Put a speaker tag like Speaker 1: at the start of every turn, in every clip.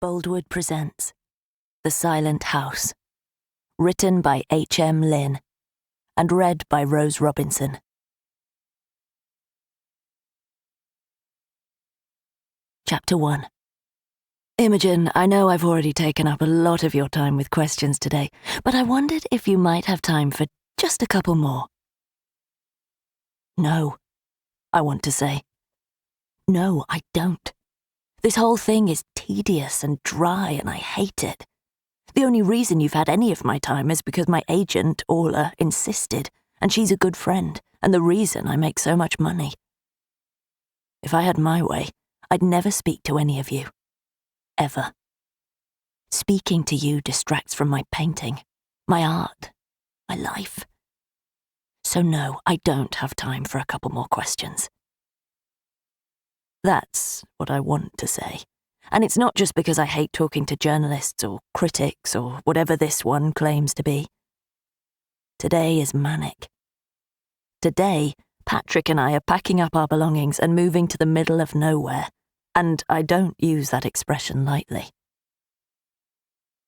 Speaker 1: Boldwood presents The Silent House, written by H.M. Lynn, and read by Rose Robinson. Chapter 1. Imogen, I know I've already taken up a lot of your time with questions today, but I wondered if you might have time for just a couple more. No, I want to say. No, I don't. This whole thing is tedious and dry, and I hate it. The only reason you've had any of my time is because my agent, Orla, insisted, and she's a good friend, and the reason I make so much money. If I had my way, I'd never speak to any of you. Ever. Speaking to you distracts from my painting, my art, my life. So no, I don't have time for a couple more questions. That's what I want to say. And it's not just because I hate talking to journalists or critics or whatever this one claims to be. Today is manic. Today, Patrick and I are packing up our belongings and moving to the middle of nowhere, and I don't use that expression lightly.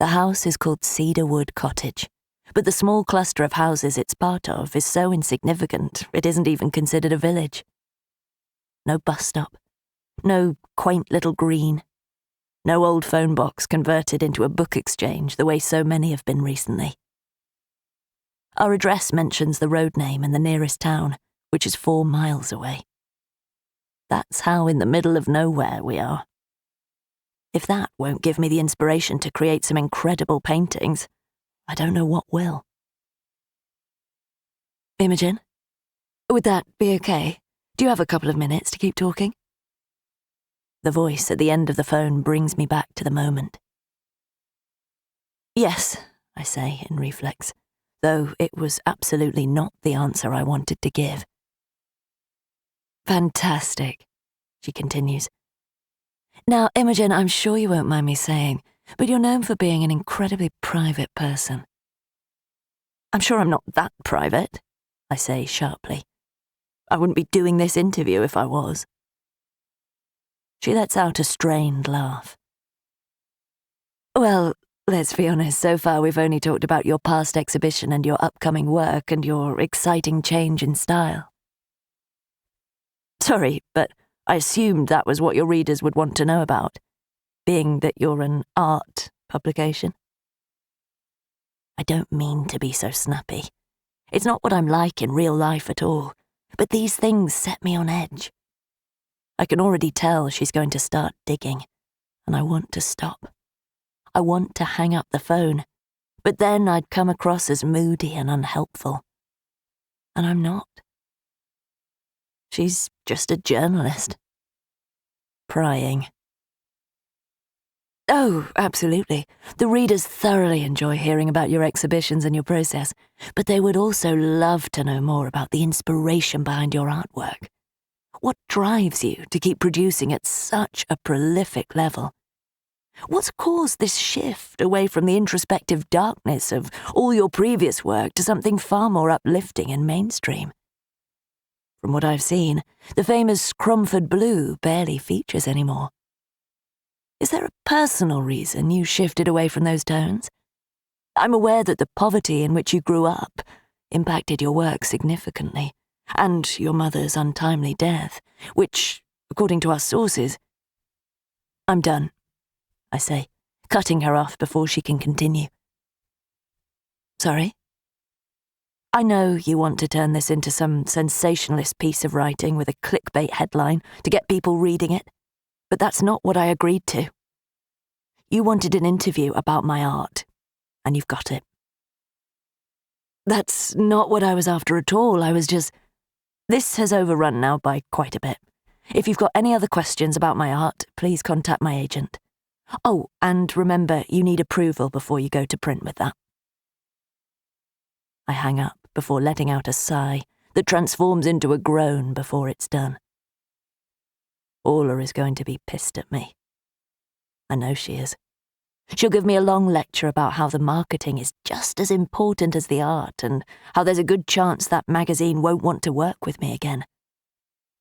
Speaker 1: The house is called Cedarwood Cottage, but the small cluster of houses it's part of is so insignificant it isn't even considered a village. No bus stop. No quaint little green. No old phone box converted into a book exchange the way so many have been recently. Our address mentions the road name and the nearest town, which is 4 miles away. That's how in the middle of nowhere we are. If that won't give me the inspiration to create some incredible paintings, I don't know what will. Imogen? Would that be okay? Do you have a couple of minutes to keep talking? The voice at the end of the phone brings me back to the moment. Yes, I say in reflex, though it was absolutely not the answer I wanted to give. Fantastic, she continues. Now, Imogen, I'm sure you won't mind me saying, but you're known for being an incredibly private person. I'm sure I'm not that private, I say sharply. I wouldn't be doing this interview if I was. She lets out a strained laugh. Well, let's be honest, so far we've only talked about your past exhibition and your upcoming work and your exciting change in style. Sorry, but I assumed that was what your readers would want to know about, being that you're an art publication. I don't mean to be so snappy. It's not what I'm like in real life at all, but these things set me on edge. I can already tell she's going to start digging, and I want to stop. I want to hang up the phone, but then I'd come across as moody and unhelpful. And I'm not. She's just a journalist. Prying. Oh, absolutely. The readers thoroughly enjoy hearing about your exhibitions and your process, but they would also love to know more about the inspiration behind your artwork. What drives you to keep producing at such a prolific level? What's caused this shift away from the introspective darkness of all your previous work to something far more uplifting and mainstream? From what I've seen, the famous Cromford Blue barely features anymore. Is there a personal reason you shifted away from those tones? I'm aware that the poverty in which you grew up impacted your work significantly, and your mother's untimely death, which, according to our sources— I'm done, I say, cutting her off before she can continue. Sorry? I know you want to turn this into some sensationalist piece of writing with a clickbait headline to get people reading it, but that's not what I agreed to. You wanted an interview about my art, and you've got it. That's not what I was after at all. I was just— This has overrun now by quite a bit. If you've got any other questions about my art, please contact my agent. Oh, and remember, you need approval before you go to print with that. I hang up before letting out a sigh that transforms into a groan before it's done. Orla is going to be pissed at me. I know she is. She'll give me a long lecture about how the marketing is just as important as the art and how there's a good chance that magazine won't want to work with me again.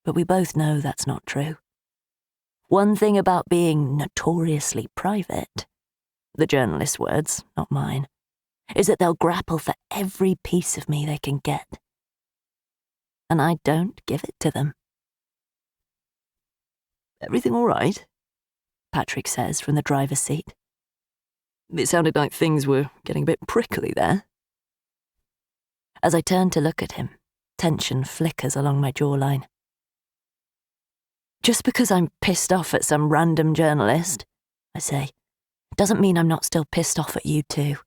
Speaker 1: But we both know that's not true. One thing about being notoriously private, the journalist's words, not mine, is that they'll grapple for every piece of me they can get. And I don't give it to them. "Everything all right?" Patrick says from the driver's seat. It sounded like things were getting a bit prickly there. As I turn to look at him, tension flickers along my jawline. "Just because I'm pissed off at some random journalist," I say, "doesn't mean I'm not still pissed off at you too."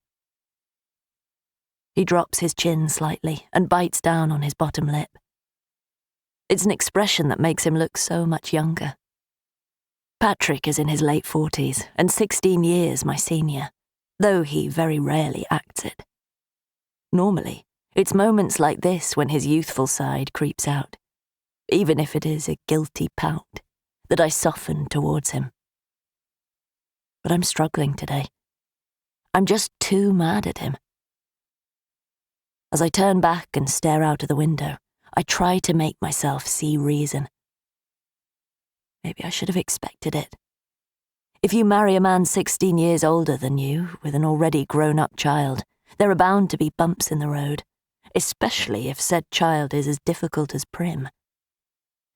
Speaker 1: He drops his chin slightly and bites down on his bottom lip. It's an expression that makes him look so much younger. Patrick is in his late 40s and 16 years my senior, though he very rarely acts it. Normally, it's moments like this when his youthful side creeps out, even if it is a guilty pout, that I soften towards him. But I'm struggling today. I'm just too mad at him. As I turn back and stare out of the window, I try to make myself see reason. Maybe I should have expected it. If you marry a man 16 years older than you, with an already grown-up child, there are bound to be bumps in the road, especially if said child is as difficult as Prim.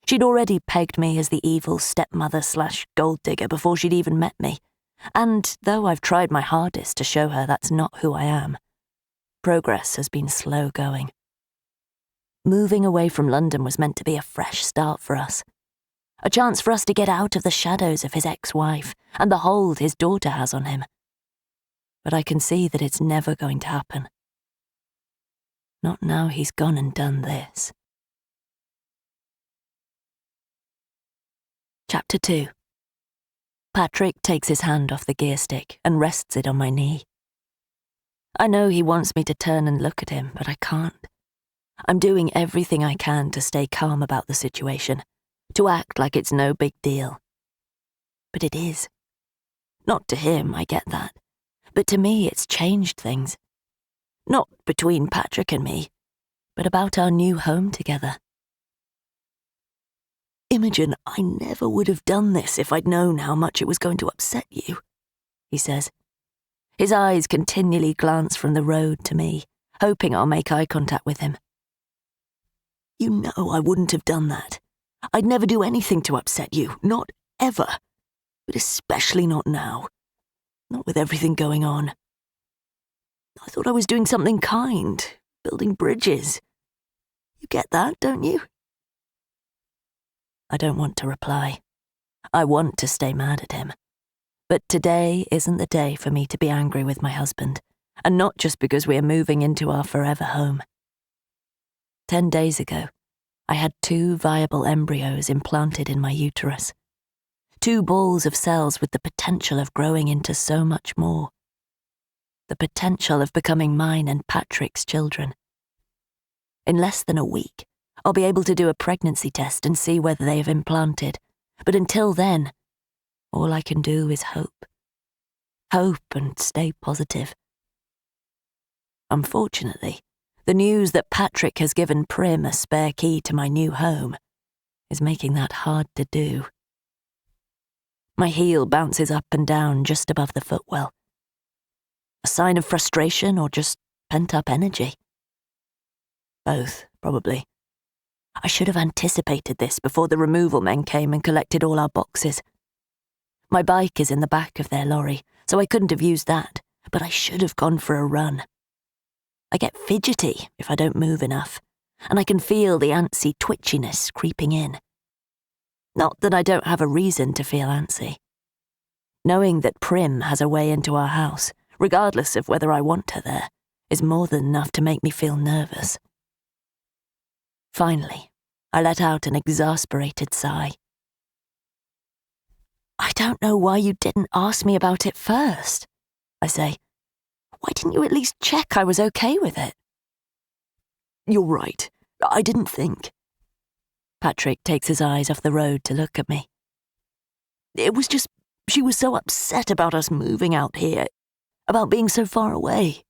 Speaker 1: She'd already pegged me as the evil stepmother/gold digger before she'd even met me, and though I've tried my hardest to show her that's not who I am, progress has been slow going. Moving away from London was meant to be a fresh start for us. A chance for us to get out of the shadows of his ex-wife and the hold his daughter has on him. But I can see that it's never going to happen. Not now he's gone and done this. Chapter 2. Patrick takes his hand off the gear stick and rests it on my knee. I know he wants me to turn and look at him, but I can't. I'm doing everything I can to stay calm about the situation, to act like it's no big deal. But it is. Not to him, I get that. But to me, it's changed things. Not between Patrick and me, but about our new home together. "Imogen, I never would have done this if I'd known how much it was going to upset you," he says. His eyes continually glance from the road to me, hoping I'll make eye contact with him. "You know I wouldn't have done that. I'd never do anything to upset you, not ever. But especially not now. Not with everything going on. I thought I was doing something kind, building bridges. You get that, don't you?" I don't want to reply. I want to stay mad at him. But today isn't the day for me to be angry with my husband, and not just because we are moving into our forever home. 10 days ago, I had 2 viable embryos implanted in my uterus. 2 balls of cells with the potential of growing into so much more. The potential of becoming mine and Patrick's children. In less than a week, I'll be able to do a pregnancy test and see whether they have implanted. But until then, all I can do is hope. Hope and stay positive. Unfortunately, the news that Patrick has given Prim a spare key to my new home is making that hard to do. My heel bounces up and down just above the footwell. A sign of frustration or just pent-up energy? Both, probably. I should have anticipated this before the removal men came and collected all our boxes. My bike is in the back of their lorry, so I couldn't have used that, but I should have gone for a run. I get fidgety if I don't move enough, and I can feel the antsy twitchiness creeping in. Not that I don't have a reason to feel antsy. Knowing that Prim has a way into our house, regardless of whether I want her there, is more than enough to make me feel nervous. Finally, I let out an exasperated sigh. "I don't know why you didn't ask me about it first," I say. "Why didn't you at least check I was okay with it?" "You're right. I didn't think." Patrick takes his eyes off the road to look at me. "It was just, she was so upset about us moving out here, about being so far away."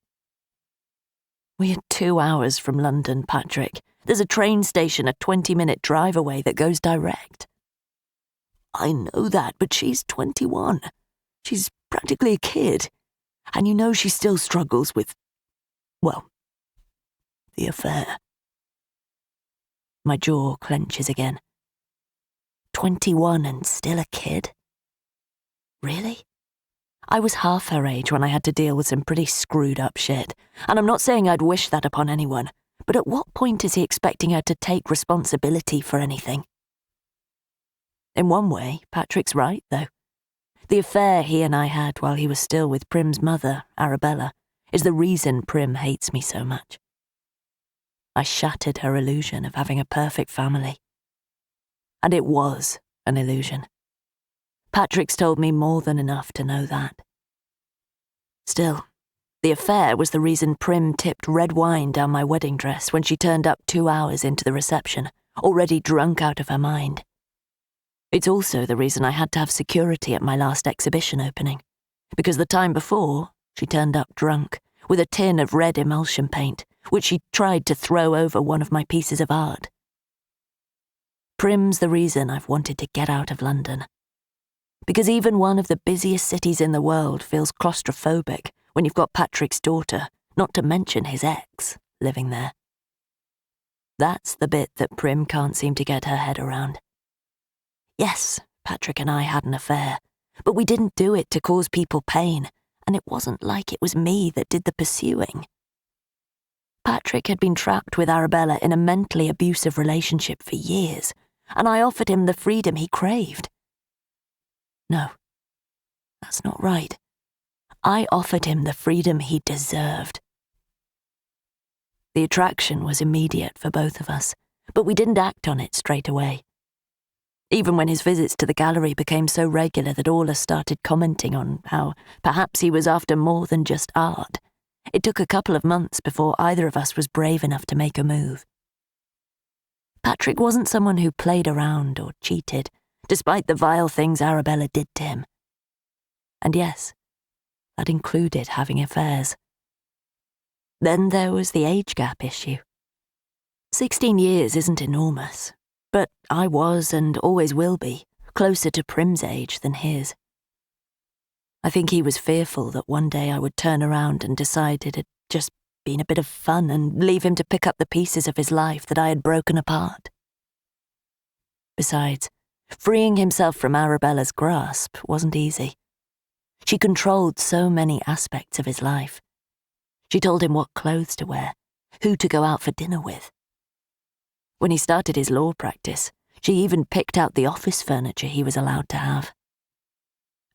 Speaker 1: "We are 2 hours from London, Patrick. There's a train station a 20-minute drive away that goes direct." I know that, but she's 21. She's practically a kid. And you know she still struggles with, well, the affair. My jaw clenches again. 21 and still a kid? Really? I was half her age when I had to deal with some pretty screwed up shit, and I'm not saying I'd wish that upon anyone, but at what point is he expecting her to take responsibility for anything? In one way, Patrick's right, though. The affair he and I had while he was still with Prim's mother, Arabella, is the reason Prim hates me so much. I shattered her illusion of having a perfect family. And it was an illusion. Patrick's told me more than enough to know that. Still, the affair was the reason Prim tipped red wine down my wedding dress when she turned up 2 hours into the reception, already drunk out of her mind. It's also the reason I had to have security at my last exhibition opening, because the time before, she turned up drunk, with a tin of red emulsion paint, which she tried to throw over one of my pieces of art. Prim's the reason I've wanted to get out of London. Because even one of the busiest cities in the world feels claustrophobic when you've got Patrick's daughter, not to mention his ex, living there. That's the bit that Prim can't seem to get her head around. Yes, Patrick and I had an affair, but we didn't do it to cause people pain, and it wasn't like it was me that did the pursuing. Patrick had been trapped with Arabella in a mentally abusive relationship for years, and I offered him the freedom he craved. No, that's not right. I offered him the freedom he deserved. The attraction was immediate for both of us, but we didn't act on it straight away. Even when his visits to the gallery became so regular that all us started commenting on how perhaps he was after more than just art, it took a couple of months before either of us was brave enough to make a move. Patrick wasn't someone who played around or cheated, despite the vile things Arabella did to him. And yes, that included having affairs. Then there was the age gap issue. 16 years isn't enormous, but I was, and always will be, closer to Prim's age than his. I think he was fearful that one day I would turn around and decide it had just been a bit of fun and leave him to pick up the pieces of his life that I had broken apart. Besides, freeing himself from Arabella's grasp wasn't easy. She controlled so many aspects of his life. She told him what clothes to wear, who to go out for dinner with. When he started his law practice, she even picked out the office furniture he was allowed to have.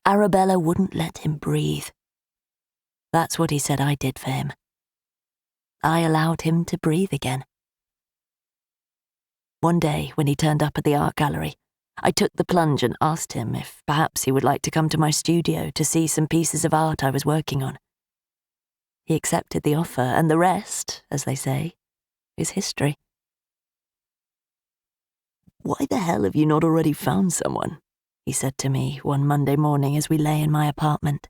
Speaker 1: Arabella wouldn't let him breathe. That's what he said I did for him. I allowed him to breathe again. One day, when he turned up at the art gallery, I took the plunge and asked him if perhaps he would like to come to my studio to see some pieces of art I was working on. He accepted the offer, and the rest, as they say, is history. "Why the hell have you not already found someone?" he said to me one Monday morning as we lay in my apartment.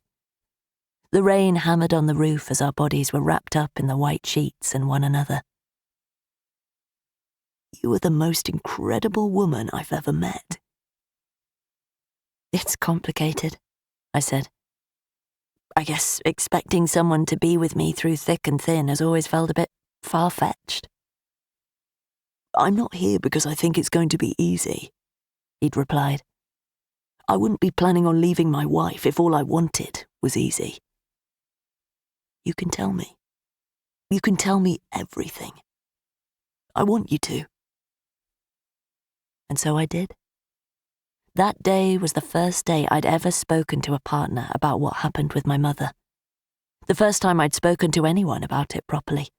Speaker 1: The rain hammered on the roof as our bodies were wrapped up in the white sheets and one another. "You are the most incredible woman I've ever met." "It's complicated," I said. "I guess expecting someone to be with me through thick and thin has always felt a bit far-fetched." "I'm not here because I think it's going to be easy," he'd replied. "I wouldn't be planning on leaving my wife if all I wanted was easy. You can tell me. You can tell me everything. I want you to." And so I did. That day was the first day I'd ever spoken to a partner about what happened with my mother. The first time I'd spoken to anyone about it properly.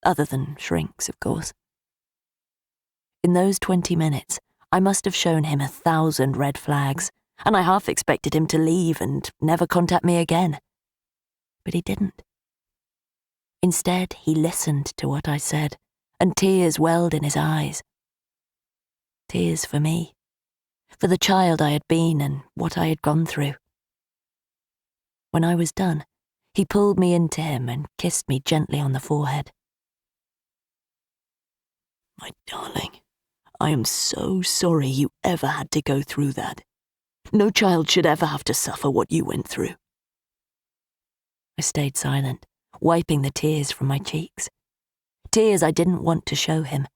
Speaker 1: Other than shrinks, of course. In those 20 minutes, I must have shown him 1,000 red flags, and I half expected him to leave and never contact me again. But he didn't. Instead, he listened to what I said, and tears welled in his eyes. Tears for me, for the child I had been and what I had gone through. When I was done, he pulled me into him and kissed me gently on the forehead. "My darling, I am so sorry you ever had to go through that," No child should ever have to suffer what you went through. I stayed silent, wiping the tears from my cheeks. Tears I didn't want to show him,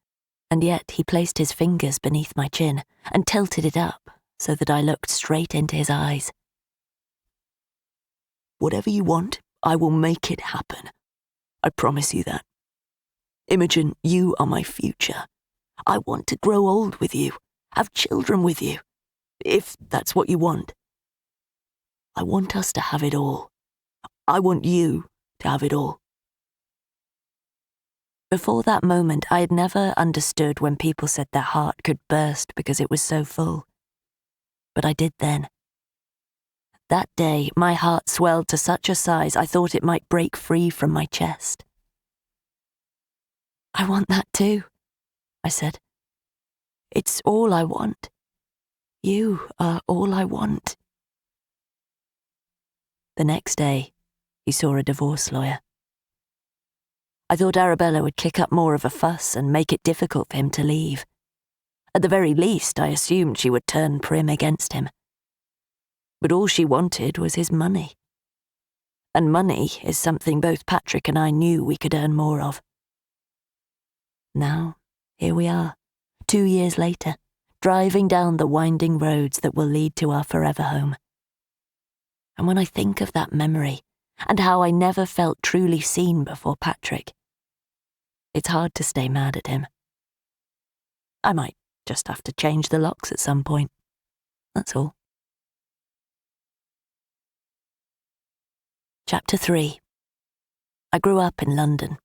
Speaker 1: and yet he placed his fingers beneath my chin and tilted it up so that I looked straight into his eyes. Whatever you want, I will make it happen. I promise you that. Imogen, you are my future. I want to grow old with you, have children with you, if that's what you want. I want us to have it all. I want you to have it all. Before that moment, I had never understood when people said their heart could burst because it was so full. But I did then. That day, my heart swelled to such a size I thought it might break free from my chest. I want that too, I said. It's all I want. You are all I want. The next day, he saw a divorce lawyer. I thought Arabella would kick up more of a fuss and make it difficult for him to leave. At the very least, I assumed she would turn prim against him. But all she wanted was his money. And money is something both Patrick and I knew we could earn more of. Now, here we are, 2 years later, driving down the winding roads that will lead to our forever home. And when I think of that memory, and how I never felt truly seen before Patrick, it's hard to stay mad at him. I might just have to change the locks at some point. That's all. Chapter 3. I grew up in London.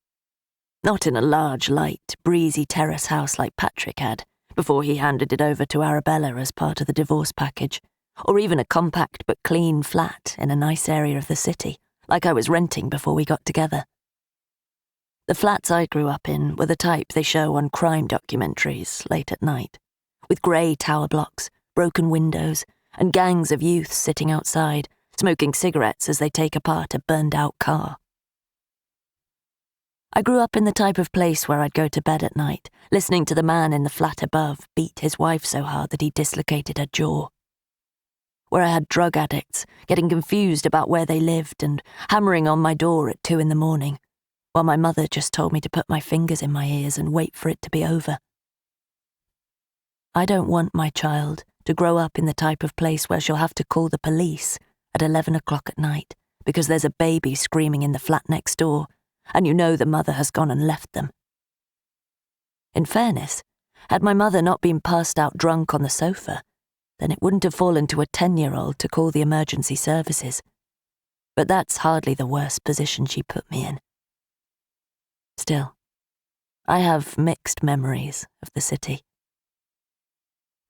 Speaker 1: Not in a large, light, breezy terrace house like Patrick had, before he handed it over to Arabella as part of the divorce package, or even a compact but clean flat in a nice area of the city, like I was renting before we got together. The flats I grew up in were the type they show on crime documentaries late at night, with grey tower blocks, broken windows, and gangs of youths sitting outside, smoking cigarettes as they take apart a burned-out car. I grew up in the type of place where I'd go to bed at night, listening to the man in the flat above beat his wife so hard that he dislocated her jaw. Where I had drug addicts getting confused about where they lived and hammering on my door at 2 a.m, while my mother just told me to put my fingers in my ears and wait for it to be over. I don't want my child to grow up in the type of place where she'll have to call the police at 11 o'clock at night because there's a baby screaming in the flat next door, and you know the mother has gone and left them. In fairness, had my mother not been passed out drunk on the sofa, then it wouldn't have fallen to a 10-year-old to call the emergency services. But that's hardly the worst position she put me in. Still, I have mixed memories of the city.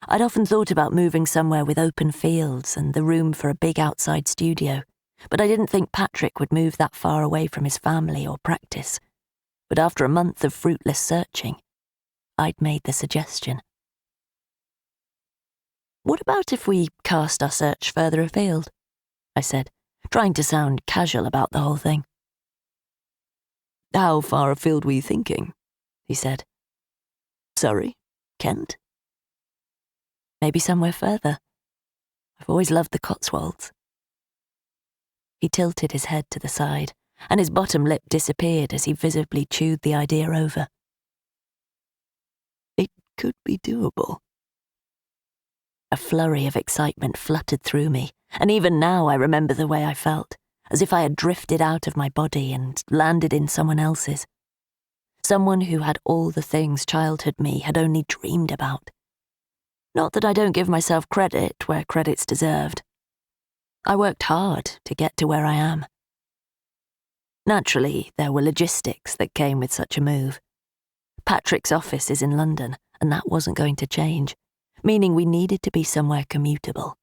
Speaker 1: I'd often thought about moving somewhere with open fields and the room for a big outside studio, but I didn't think Patrick would move that far away from his family or practice. But after a month of fruitless searching, I'd made the suggestion. What about if we cast our search further afield? I said, trying to sound casual about the whole thing. How far afield were you thinking? He said. Surrey? Kent? Maybe somewhere further. I've always loved the Cotswolds. He tilted his head to the side, and his bottom lip disappeared as he visibly chewed the idea over. It could be doable. A flurry of excitement fluttered through me, and even now I remember the way I felt, as if I had drifted out of my body and landed in someone else's. Someone who had all the things childhood me had only dreamed about. Not that I don't give myself credit where credit's deserved. I worked hard to get to where I am. Naturally, there were logistics that came with such a move. Patrick's office is in London, and that wasn't going to change, meaning we needed to be somewhere commutable.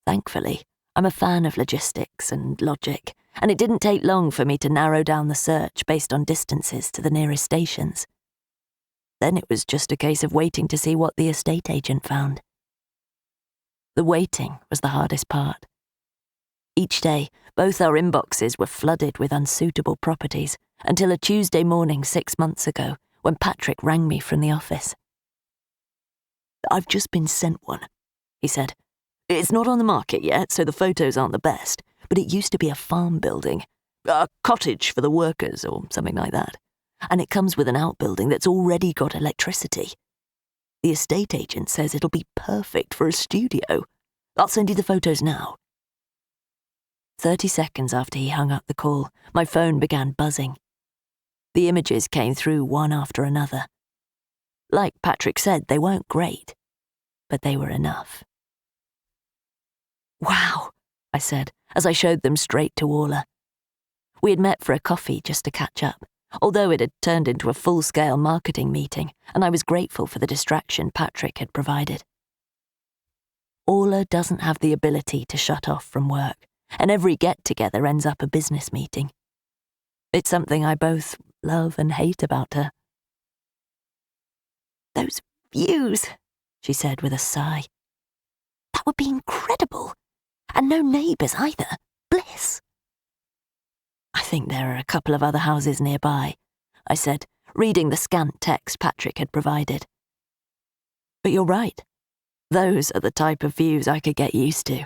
Speaker 1: Thankfully, I'm a fan of logistics and logic, and it didn't take long for me to narrow down the search based on distances to the nearest stations. Then it was just a case of waiting to see what the estate agent found. The waiting was the hardest part. Each day, both our inboxes were flooded with unsuitable properties until a Tuesday morning 6 months ago when Patrick rang me from the office. I've just been sent one, he said. It's not on the market yet, so the photos aren't the best, but it used to be a farm building. A cottage for the workers or something like that. And it comes with an outbuilding that's already got electricity. The estate agent says it'll be perfect for a studio. I'll send you the photos now. 30 seconds after he hung up the call, my phone began buzzing. The images came through one after another. Like Patrick said, they weren't great, but they were enough. Wow, I said, as I showed them straight to Orla. We had met for a coffee just to catch up, although it had turned into a full-scale marketing meeting, and I was grateful for the distraction Patrick had provided. Orla doesn't have the ability to shut off from work, and every get-together ends up a business meeting. It's something I both love and hate about her. Those views, she said with a sigh. That would be incredible. And no neighbours either. Bliss. I think there are a couple of other houses nearby, I said, reading the scant text Patrick had provided. But you're right. Those are the type of views I could get used to.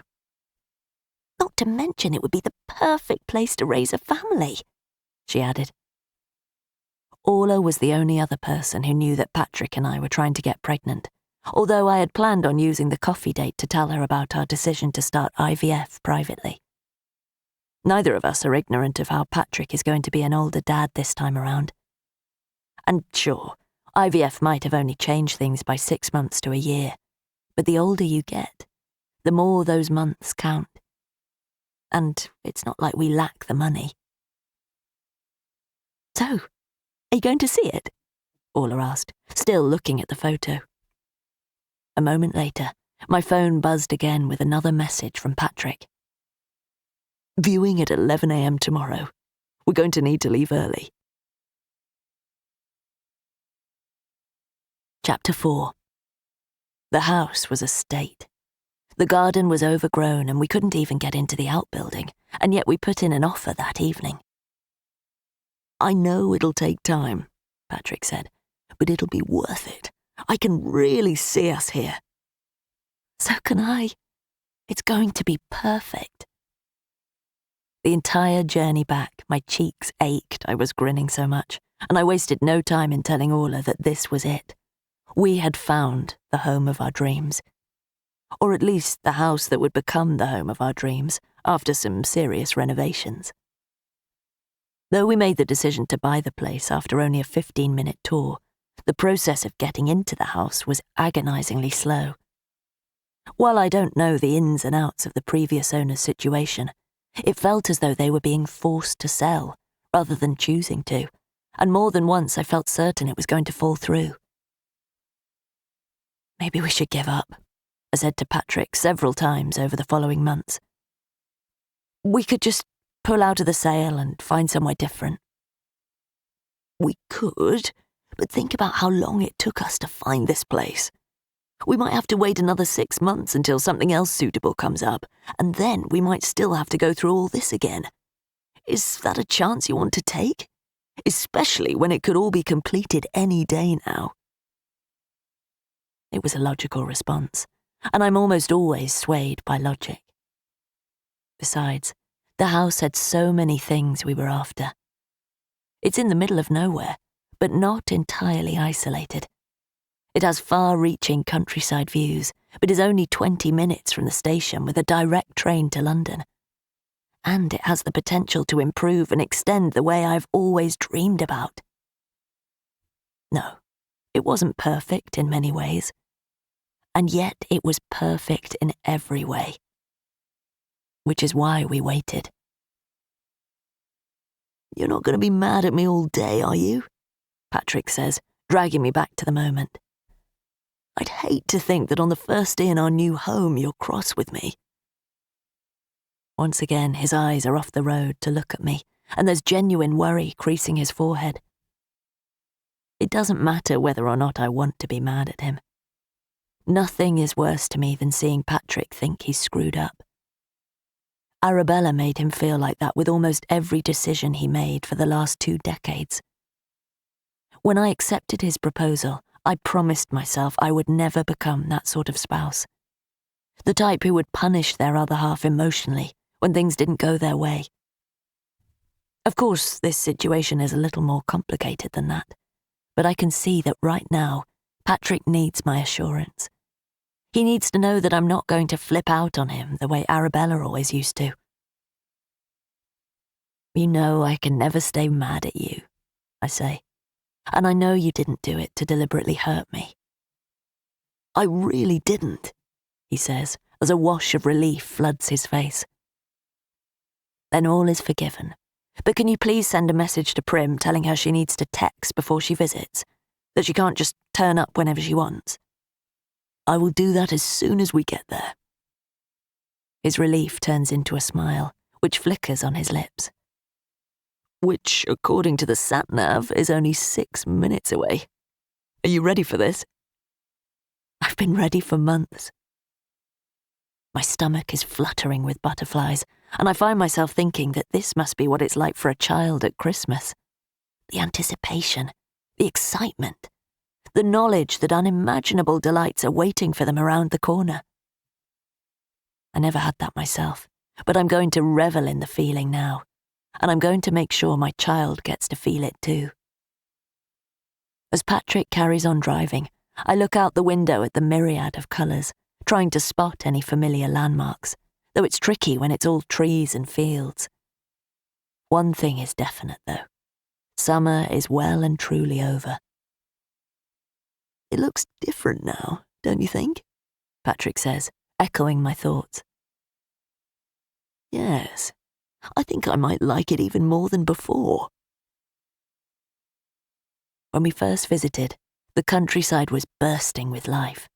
Speaker 1: Not to mention it would be the perfect place to raise a family, she added. Orla was the only other person who knew that Patrick and I were trying to get pregnant, although I had planned on using the coffee date to tell her about our decision to start IVF privately. Neither of us are ignorant of how Patrick is going to be an older dad this time around. And sure, IVF might have only changed things by 6 months to a year, but the older you get, the more those months count. And it's not like we lack the money. So, are you going to see it? Orla asked, still looking at the photo. A moment later, my phone buzzed again with another message from Patrick. Viewing at 11 a.m. tomorrow. We're going to need to leave early. Chapter 4. The house was a state. The garden was overgrown and we couldn't even get into the outbuilding, and yet we put in an offer that evening. I know it'll take time, Patrick said, but it'll be worth it. I can really see us here. So can I. It's going to be perfect. The entire journey back, my cheeks ached, I was grinning so much, and I wasted no time in telling Orla that this was it. We had found the home of our dreams. Or at least the house that would become the home of our dreams after some serious renovations. Though we made the decision to buy the place after only a 15-minute tour, the process of getting into the house was agonizingly slow. While I don't know the ins and outs of the previous owner's situation, it felt as though they were being forced to sell, rather than choosing to, and more than once I felt certain it was going to fall through. Maybe we should give up, I said to Patrick several times over the following months. We could just pull out of the sale and find somewhere different. We could, but think about how long it took us to find this place. We might have to wait another 6 months until something else suitable comes up, and then we might still have to go through all this again. Is that a chance you want to take? Especially when it could all be completed any day now. It was a logical response, and I'm almost always swayed by logic. Besides, the house had so many things we were after. It's in the middle of nowhere, but not entirely isolated. It has far-reaching countryside views, but is only 20 minutes from the station with a direct train to London. And it has the potential to improve and extend the way I've always dreamed about. No, it wasn't perfect in many ways. And yet it was perfect in every way. Which is why we waited. You're not going to be mad at me all day, are you? Patrick says, dragging me back to the moment. I'd hate to think that on the first day in our new home you're cross with me. Once again, his eyes are off the road to look at me, and there's genuine worry creasing his forehead. It doesn't matter whether or not I want to be mad at him. Nothing is worse to me than seeing Patrick think he's screwed up. Arabella made him feel like that with almost every decision he made for the last 2 decades. When I accepted his proposal, I promised myself I would never become that sort of spouse. The type who would punish their other half emotionally when things didn't go their way. Of course, this situation is a little more complicated than that, but I can see that right now, Patrick needs my assurance. He needs to know that I'm not going to flip out on him the way Arabella always used to. You know I can never stay mad at you, I say, and I know you didn't do it to deliberately hurt me. I really didn't, he says, as a wash of relief floods his face. Then all is forgiven. But can you please send a message to Prim telling her she needs to text before she visits, that she can't just turn up whenever she wants? I will do that as soon as we get there. His relief turns into a smile, which flickers on his lips. Which, according to the sat-nav, is only 6 minutes away. Are you ready for this? I've been ready for months. My stomach is fluttering with butterflies, and I find myself thinking that this must be what it's like for a child at Christmas. The anticipation, the excitement, the knowledge that unimaginable delights are waiting for them around the corner. I never had that myself, but I'm going to revel in the feeling now, and I'm going to make sure my child gets to feel it too. As Patrick carries on driving, I look out the window at the myriad of colours, trying to spot any familiar landmarks, though it's tricky when it's all trees and fields. One thing is definite, though. Summer is well and truly over. It looks different now, don't you think? Patrick says, echoing my thoughts. Yes, I think I might like it even more than before. When we first visited, the countryside was bursting with life.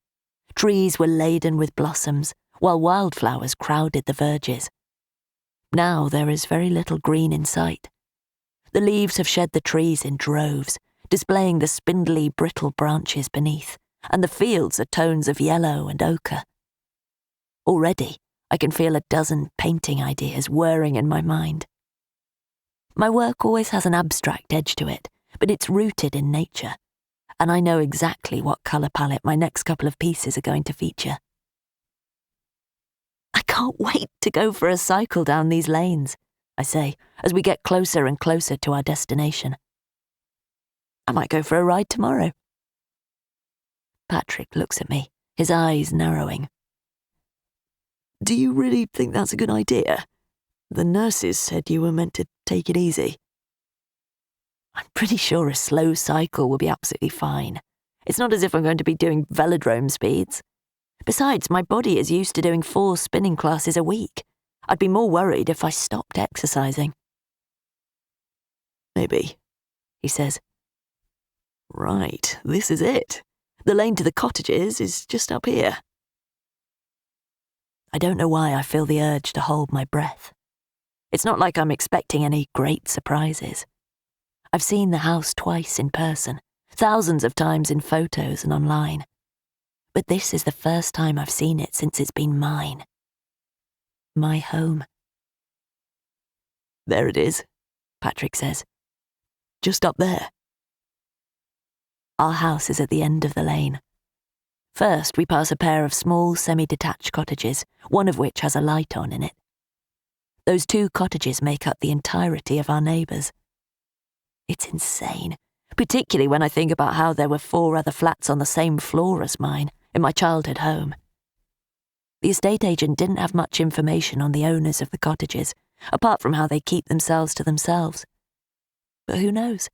Speaker 1: Trees were laden with blossoms, while wildflowers crowded the verges. Now there is very little green in sight. The leaves have shed the trees in droves, displaying the spindly, brittle branches beneath, and the fields are tones of yellow and ochre. Already, I can feel a dozen painting ideas whirring in my mind. My work always has an abstract edge to it, but it's rooted in nature, and I know exactly what colour palette my next couple of pieces are going to feature. I can't wait to go for a cycle down these lanes, I say, as we get closer and closer to our destination. I might go for a ride tomorrow. Patrick looks at me, his eyes narrowing. Do you really think that's a good idea? The nurses said you were meant to take it easy. I'm pretty sure a slow cycle will be absolutely fine. It's not as if I'm going to be doing velodrome speeds. Besides, my body is used to doing 4 spinning classes a week. I'd be more worried if I stopped exercising. Maybe, he says. Right, this is it. The lane to the cottages is just up here. I don't know why I feel the urge to hold my breath. It's not like I'm expecting any great surprises. I've seen the house twice in person, thousands of times in photos and online. But this is the first time I've seen it since it's been mine. My home. There it is, Patrick says. Just up there. Our house is at the end of the lane. First, we pass a pair of small, semi-detached cottages, one of which has a light on in it. Those 2 cottages make up the entirety of our neighbours. It's insane, particularly when I think about how there were 4 other flats on the same floor as mine in my childhood home. The estate agent didn't have much information on the owners of the cottages, apart from how they keep themselves to themselves. But who knows?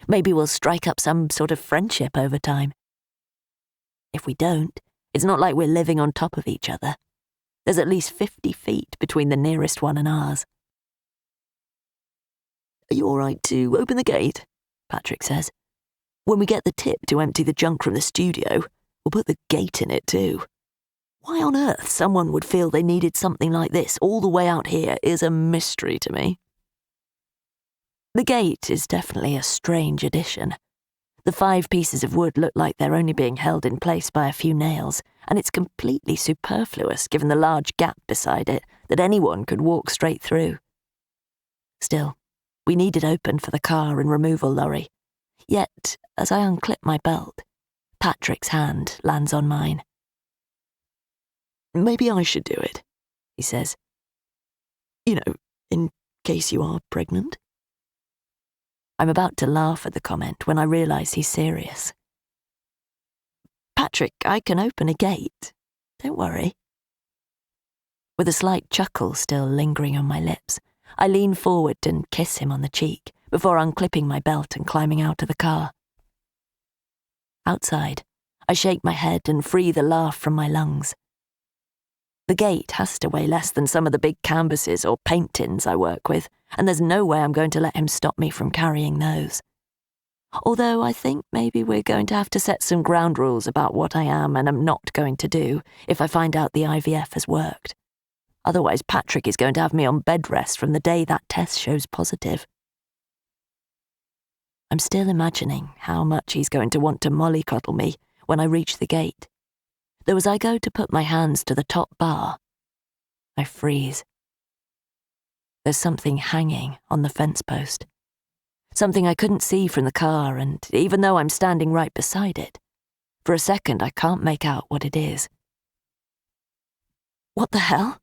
Speaker 1: Maybe we'll strike up some sort of friendship over time. If we don't, it's not like we're living on top of each other. There's at least 50 feet between the nearest one and ours. Are you all right to open the gate? Patrick says. When we get the tip to empty the junk from the studio, we'll put the gate in it too. Why on earth someone would feel they needed something like this all the way out here is a mystery to me. The gate is definitely a strange addition. The 5 pieces of wood look like they're only being held in place by a few nails, and it's completely superfluous given the large gap beside it that anyone could walk straight through. Still, we need it open for the car and removal lorry. Yet, as I unclip my belt, Patrick's hand lands on mine. Maybe I should do it, he says. You know, in case you are pregnant. I'm about to laugh at the comment when I realise he's serious. Patrick, I can open a gate. Don't worry. With a slight chuckle still lingering on my lips, I lean forward and kiss him on the cheek before unclipping my belt and climbing out of the car. Outside, I shake my head and free the laugh from my lungs. The gate has to weigh less than some of the big canvases or paint tins I work with, and there's no way I'm going to let him stop me from carrying those. Although I think maybe we're going to have to set some ground rules about what I am and am not going to do if I find out the IVF has worked. Otherwise, Patrick is going to have me on bed rest from the day that test shows positive. I'm still imagining how much he's going to want to mollycoddle me when I reach the gate. Though as I go to put my hands to the top bar, I freeze. There's something hanging on the fence post. Something I couldn't see from the car, and even though I'm standing right beside it, for a second I can't make out what it is. What the hell?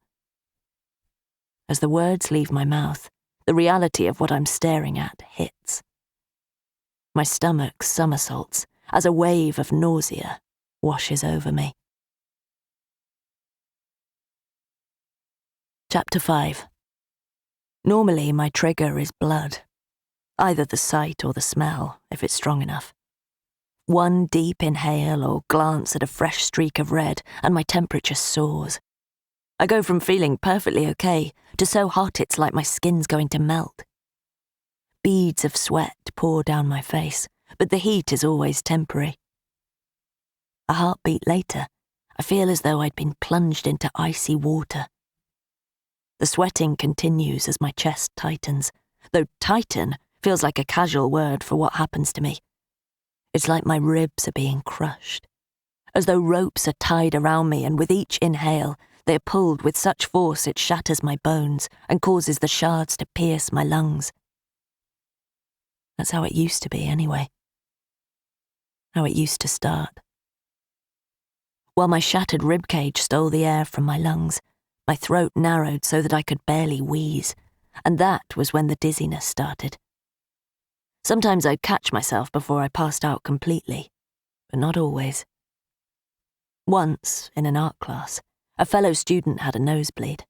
Speaker 1: As the words leave my mouth, the reality of what I'm staring at hits. My stomach somersaults as a wave of nausea washes over me. Chapter 5. Normally my trigger is blood. Either the sight or the smell, if it's strong enough. One deep inhale or glance at a fresh streak of red, and my temperature soars. I go from feeling perfectly okay to so hot it's like my skin's going to melt. Beads of sweat pour down my face, but the heat is always temporary. A heartbeat later, I feel as though I'd been plunged into icy water. The sweating continues as my chest tightens, though tighten feels like a casual word for what happens to me. It's like my ribs are being crushed, as though ropes are tied around me, and with each inhale, they are pulled with such force it shatters my bones and causes the shards to pierce my lungs. That's how it used to be anyway. How it used to start. While my shattered ribcage stole the air from my lungs, my throat narrowed so that I could barely wheeze, and that was when the dizziness started. Sometimes I'd catch myself before I passed out completely, but not always. Once, in an art class, a fellow student had a nosebleed.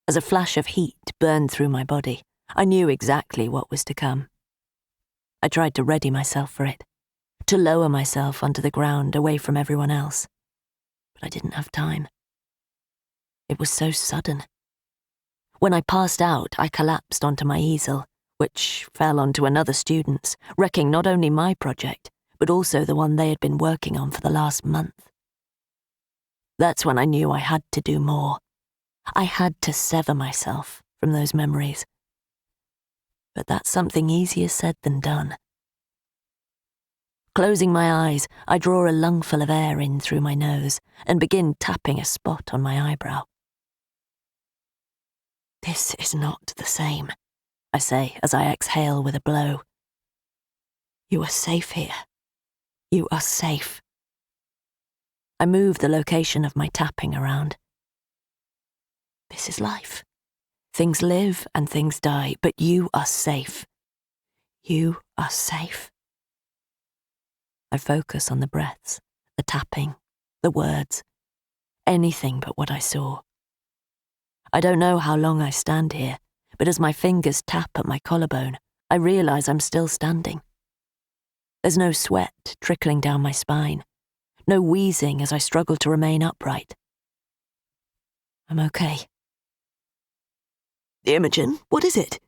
Speaker 1: As a flash of heat burned through my body, I knew exactly what was to come. I tried to ready myself for it, to lower myself onto the ground away from everyone else, but I didn't have time. It was so sudden. When I passed out, I collapsed onto my easel, which fell onto another student's, wrecking not only my project, but also the one they had been working on for the last month. That's when I knew I had to do more. I had to sever myself from those memories. But that's something easier said than done. Closing my eyes, I draw a lungful of air in through my nose and begin tapping a spot on my eyebrow. This is not the same, I say as I exhale with a blow. You are safe here. You are safe. I move the location of my tapping around. This is life. Things live and things die, but you are safe. You are safe. I focus on the breaths, the tapping, the words, anything but what I saw. I don't know how long I stand here, but as my fingers tap at my collarbone, I realise I'm still standing. There's no sweat trickling down my spine, no wheezing as I struggle to remain upright. I'm okay. Imogen, what is it?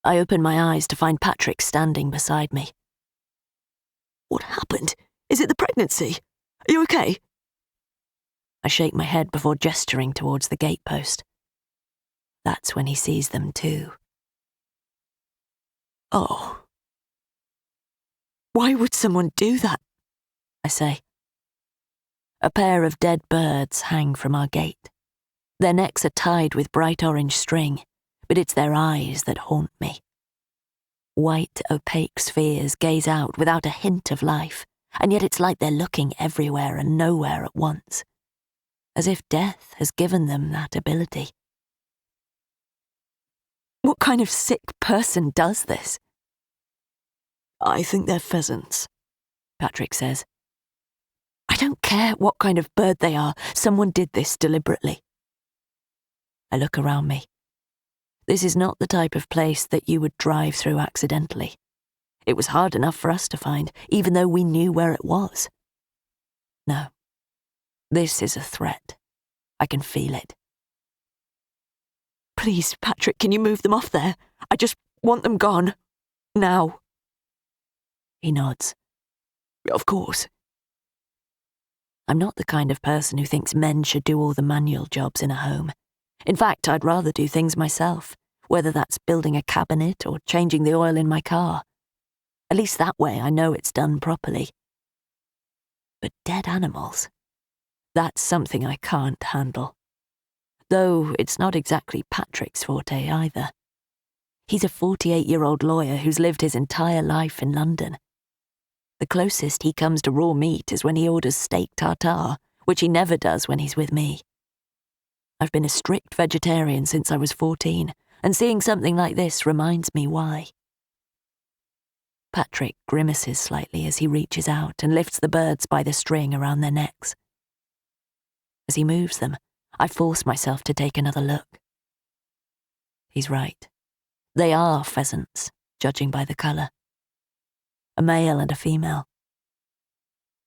Speaker 1: I open my eyes to find Patrick standing beside me. What happened? Is it the pregnancy? Are you okay? I shake my head before gesturing towards the gatepost. That's when he sees them too. Oh. Why would someone do that? I say. A pair of dead birds hang from our gate. Their necks are tied with bright orange string, but it's their eyes that haunt me. White, opaque spheres gaze out without a hint of life, and yet it's like they're looking everywhere and nowhere at once. as if death has given them that ability. What kind of sick person does this?
Speaker 2: I think they're pheasants,
Speaker 1: Patrick says. I don't care what kind of bird they are, someone did this deliberately. I look around me. This is not the type of place that you would drive through accidentally. It was hard enough for us to find, even though we knew where it was. No, this is a threat. I can feel it.
Speaker 2: Please, Patrick, can you move them off there? I just want them gone. Now.
Speaker 1: He nods.
Speaker 2: Of course.
Speaker 1: I'm not the kind of person who thinks men should do all the manual jobs in a home. In fact, I'd rather do things myself, whether that's building a cabinet or changing the oil in my car. At least that way I know it's done properly. But dead animals, that's something I can't handle. Though it's not exactly Patrick's forte either. He's a 48-year-old lawyer who's lived his entire life in London. The closest he comes to raw meat is when he orders steak tartare, which he never does when he's with me. I've been a strict vegetarian since I was 14, and seeing something like this reminds me why. Patrick grimaces slightly as he reaches out and lifts the birds by the string around their necks. As he moves them, I force myself to take another look. He's right. They are pheasants, judging by the colour. A male and a female.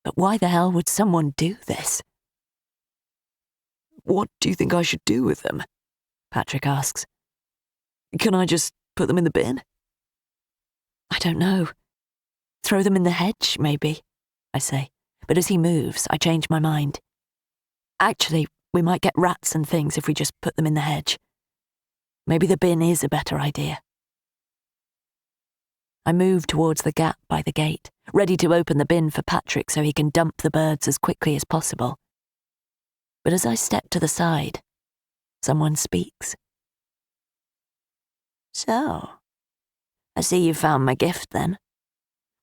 Speaker 1: But why the hell would someone do this?
Speaker 2: What do you think I should do with them?
Speaker 1: Patrick asks.
Speaker 2: Can I just put them in the bin?
Speaker 1: I don't know. Throw them in the hedge, maybe, I say. But as he moves, I change my mind. Actually, we might get rats and things if we just put them in the hedge. Maybe the bin is a better idea. I move towards the gap by the gate, ready to open the bin for Patrick so he can dump the birds as quickly as possible. But as I step to the side, someone speaks. So, I see you found my gift then.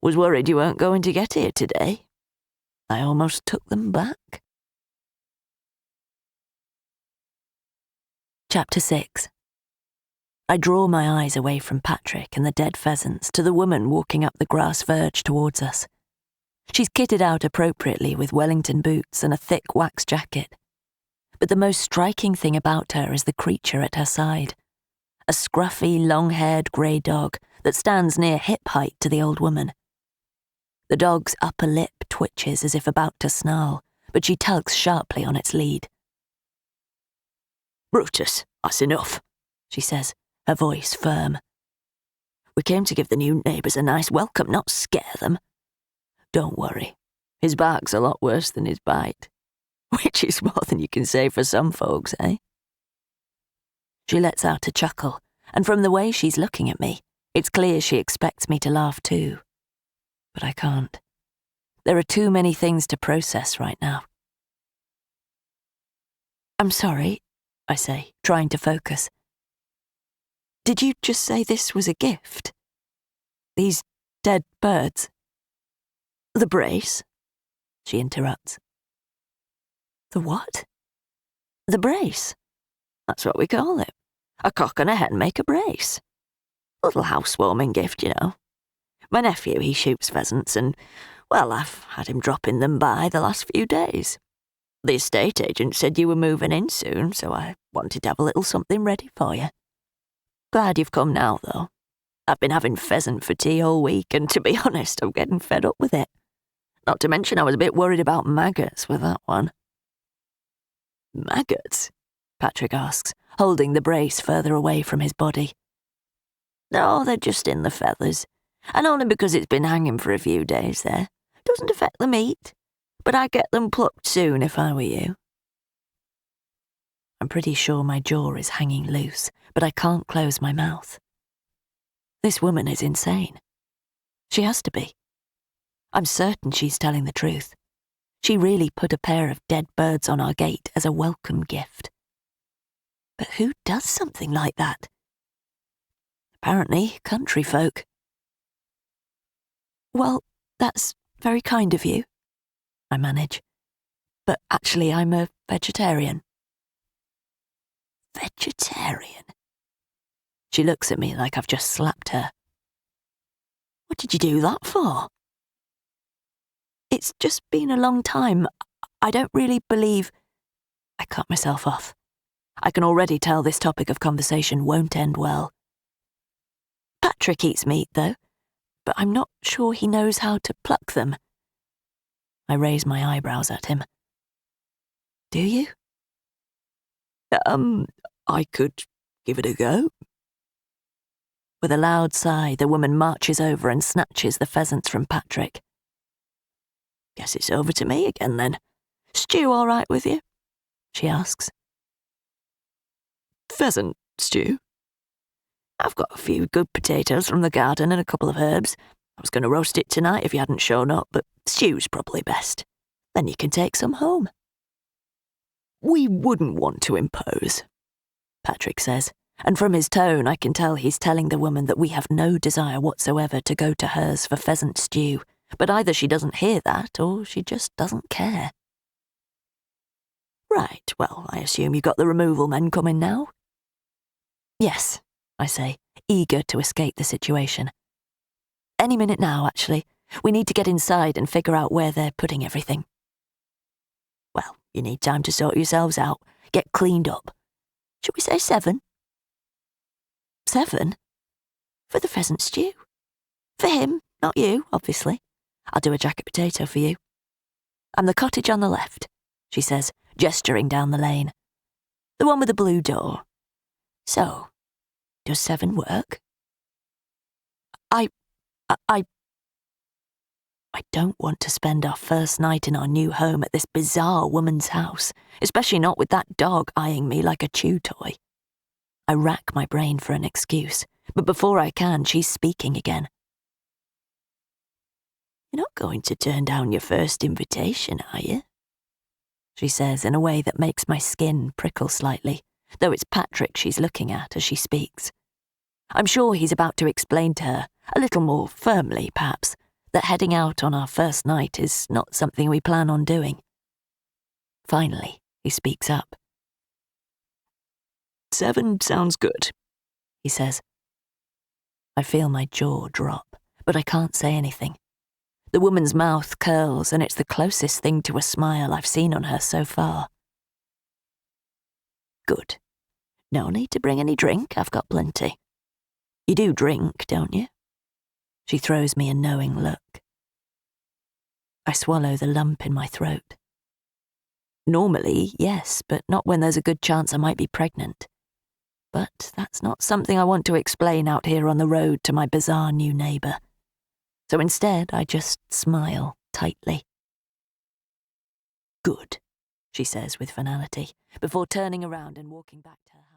Speaker 1: Was worried you weren't going to get here today. I almost took them back. Chapter 6. I draw my eyes away from Patrick and the dead pheasants to the woman walking up the grass verge towards us. She's kitted out appropriately with Wellington boots and a thick wax jacket. But the most striking thing about her is the creature at her side. A scruffy, long-haired grey dog that stands near hip height to the old woman. The dog's upper lip twitches as if about to snarl, but she tugs sharply on its lead.
Speaker 2: Brutus, that's enough,
Speaker 1: she says, her voice firm.
Speaker 2: We came to give the new neighbours a nice welcome, not scare them. Don't worry, his bark's a lot worse than his bite. Which is more than you can say for some folks, eh?
Speaker 1: She lets out a chuckle, and from the way she's looking at me, it's clear she expects me to laugh too. But I can't. There are too many things to process right now. I'm sorry, I say, trying to focus. Did you just say this was a gift? These dead birds?
Speaker 2: The brace,
Speaker 1: she interrupts.
Speaker 2: The what?
Speaker 1: The brace.
Speaker 2: That's what we call it. A cock and a hen make a brace. Little housewarming gift, you know. My nephew, he shoots pheasants and, well, I've had him dropping them by the last few days. The estate agent said you were moving in soon, so I wanted to have a little something ready for you. Glad you've come now, though. I've been having pheasant for tea all week, and to be honest, I'm getting fed up with it. Not to mention I was a bit worried about maggots with that one.
Speaker 1: Maggots? Patrick asks, holding the brace further away from his body.
Speaker 2: No, they're just in the feathers, and only because it's been hanging for a few days there. Doesn't affect the meat, but I'd get them plucked soon if I were you.
Speaker 1: I'm pretty sure my jaw is hanging loose, but I can't close my mouth. This woman is insane. She has to be. I'm certain she's telling the truth. She really put a pair of dead birds on our gate as a welcome gift. But who does something like that? Apparently, country folk. Well, that's very kind of you, I manage. but actually I'm a vegetarian.
Speaker 2: Vegetarian? She looks at me like I've just slapped her. What did you do that for?
Speaker 1: It's just been a long time. I don't really believe... I cut myself off. I can already tell this topic of conversation won't end well. Patrick eats meat, though, but I'm not sure he knows how to pluck them. I raise my eyebrows at him. Do you?
Speaker 2: I could give it a go.
Speaker 1: With a loud sigh, the woman marches over and snatches the pheasants from Patrick.
Speaker 2: Guess it's over to me again, then. Stew all right with you? She asks. Pheasant stew? I've got a few good potatoes from the garden and a couple of herbs. I was going to roast it tonight if you hadn't shown up, but stew's probably best. Then you can take some home. We wouldn't want to impose, Patrick says, and from his tone I can tell he's telling the woman that we have no desire whatsoever to go to hers for pheasant stew, but either she doesn't hear that or she just doesn't care. Right, well, I assume you got the removal men coming now?
Speaker 1: Yes, I say, eager to escape the situation. Any minute now, actually. We need to get inside and figure out where they're putting everything.
Speaker 2: Well, you need time to sort yourselves out, get cleaned up. Should we say 7?
Speaker 1: 7?
Speaker 2: For the pheasant stew. For him, not you, obviously. I'll do a jacket potato for you.
Speaker 1: And the cottage on the left, she says, gesturing down the lane. The one with the blue door.
Speaker 2: So, does 7 work?
Speaker 1: I don't want to spend our first night in our new home at this bizarre woman's house, especially not with that dog eyeing me like a chew toy. I rack my brain for an excuse, but before I can, she's speaking again.
Speaker 2: You're not going to turn down your first invitation, are you?
Speaker 1: She says in a way that makes my skin prickle slightly, though it's Patrick she's looking at as she speaks. I'm sure he's about to explain to her, a little more firmly perhaps, that heading out on our first night is not something we plan on doing. Finally, he speaks up.
Speaker 2: 7 sounds good, he says.
Speaker 1: I feel my jaw drop, but I can't say anything. The woman's mouth curls, and it's the closest thing to a smile I've seen on her so far.
Speaker 2: Good. No need to bring any drink, I've got plenty. You do drink, don't you?
Speaker 1: She throws me a knowing look. I swallow the lump in my throat. Normally, yes, but not when there's a good chance I might be pregnant. But that's not something I want to explain out here on the road to my bizarre new neighbour. So instead, I just smile tightly.
Speaker 2: Good,
Speaker 1: she says with finality, before turning around and walking back to her house.